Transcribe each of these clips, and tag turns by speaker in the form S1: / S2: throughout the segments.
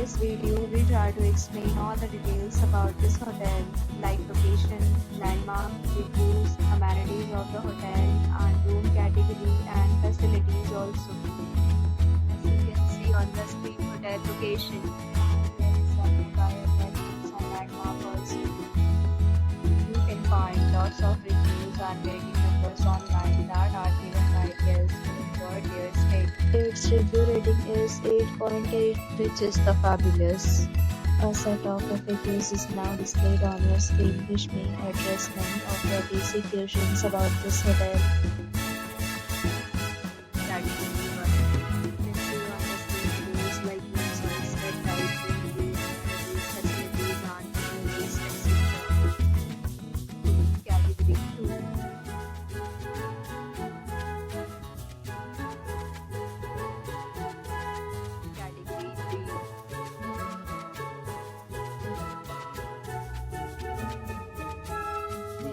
S1: this video, we try to explain all the details about this hotel, like location, landmark, reviews, amenities of the hotel, and room category and facilities also. As you can see on the screen, hotel location. There is some required mentions and landmark also. You can find lots of reviews and rating numbers online that are given by guests who enjoyed their stay. Its review rating is 8.8, which is the fabulous. A set of FAQs is now displayed on your screen, which may address many of your basic questions about this hotel. Category 1. You can see on the screen reviews like room size, bed type, room view, amenities, facilities, and reviews, etc. Category 2. Category 3.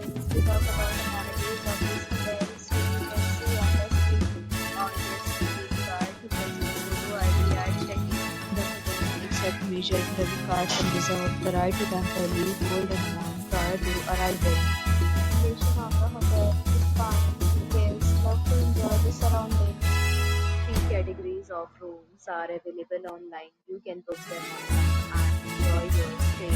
S1: Next, we talk about amenities of this hotel. So you can see on the screen, on this credit card, you can see photo ID at check-in. The hotel accept major credit cards and reserve the right to temporarily hold an amount prior to arrival. Location of the hotel is fine. Guests love to enjoy the surroundings. Three categories of rooms are available online. You can book them online and enjoy your stay.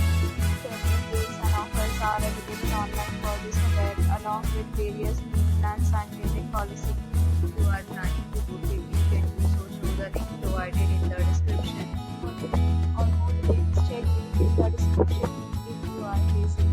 S1: Several deals and offers are available online for this hotel, along with various meal plans and rating policy. If you are planning to book it, you can do so through the link provided in the description. For more details, check the link in the description. If you are facing